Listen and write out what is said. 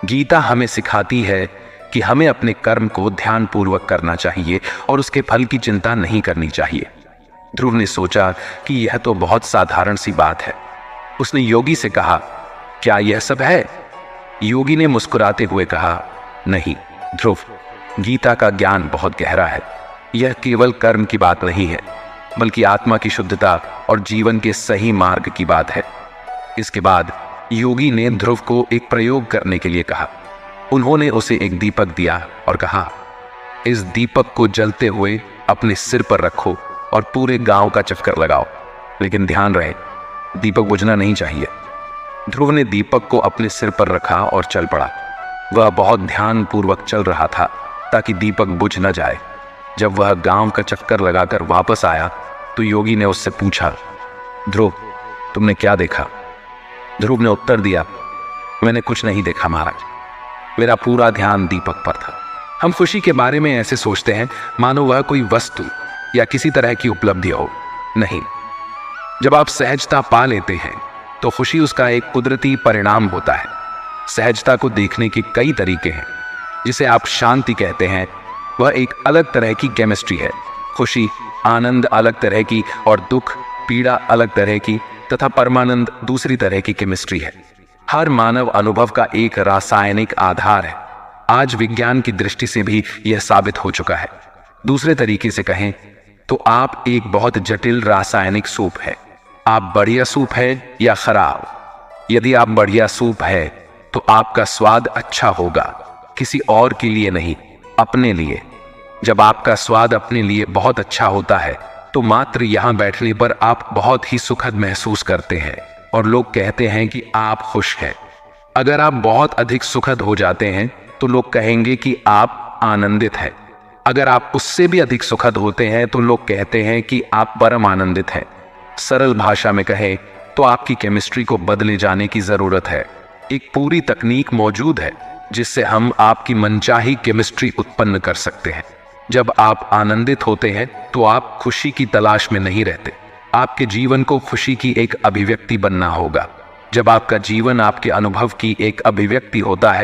गीता हमें सिखाती है कि हमें अपने कर्म को ध्यानपूर्वक करना चाहिए और उसके फल की चिंता नहीं करनी चाहिए। ध्रुव ने सोचा कि यह तो बहुत साधारण सी बात है। उसने योगी से कहा, क्या यह सब है? योगी ने मुस्कुराते हुए कहा, नहीं ध्रुव, गीता का ज्ञान बहुत गहरा है। यह केवल कर्म की बात नहीं है, बल्कि आत्मा की शुद्धता और जीवन के सही मार्ग की बात है। इसके बाद योगी ने ध्रुव को एक प्रयोग करने के लिए कहा। उन्होंने उसे एक दीपक दिया और कहा, इस दीपक को जलते हुए अपने सिर पर रखो और पूरे गांव का चक्कर लगाओ, लेकिन ध्यान रहे दीपक बुझना नहीं चाहिए। ध्रुव ने दीपक को अपने सिर पर रखा और चल पड़ा। वह बहुत ध्यानपूर्वक चल रहा था ताकि दीपक बुझ न जाए। जब वह गांव का चक्कर लगाकर वापस आया तो योगी ने उससे पूछा, ध्रुव, तुमने क्या देखा? ध्रुव ने उत्तर दिया, मैंने कुछ नहीं देखा महाराज, मेरा पूरा ध्यान दीपक पर था। हम खुशी के बारे में ऐसे सोचते हैं मानो वह कोई वस्तु या किसी तरह की उपलब्धि हो। नहीं, जब आप सहजता पा लेते हैं तो खुशी उसका एक कुदरती परिणाम होता है। सहजता को देखने के कई तरीके हैं। जिसे आप शांति कहते हैं वह एक अलग तरह की केमिस्ट्री है। खुशी, आनंद अलग तरह की और दुख, पीड़ा अलग तरह की तथा परमानंद दूसरी तरह की केमिस्ट्री है। हर मानव अनुभव का एक रासायनिक आधार है। आज विज्ञान की दृष्टि से भी यह साबित हो चुका है। दूसरे तरीके से कहें तो आप एक बहुत जटिल रासायनिक सूप है। आप बढ़िया सूप है या खराब? यदि आप बढ़िया सूप है तो आपका स्वाद अच्छा होगा, किसी और के लिए नहीं, अपने लिए। जब आपका स्वाद अपने लिए बहुत अच्छा होता है तो मात्र यहां बैठने पर आप बहुत ही सुखद महसूस करते हैं और लोग कहते हैं कि आप खुश हैं। अगर आप बहुत अधिक सुखद हो जाते हैं तो लोग कहेंगे कि आप आनंदित हैं। अगर आप उससे भी अधिक सुखद होते हैं तो लोग कहते हैं कि आप परम आनंदित हैं। सरल भाषा में कहें तो आपकी केमिस्ट्री को बदले जाने की जरूरत है। एक पूरी तकनीक मौजूद है जिससे हम आपकी मनचाही केमिस्ट्री उत्पन्न कर सकते हैं। जब आप आनंदित होते हैं तो आप खुशी की तलाश में नहीं रहते। आपके जीवन को खुशी की एक अभिव्यक्ति बनना होगा। जब आपका जीवन आपके अनुभव की एक अभिव्यक्ति होता है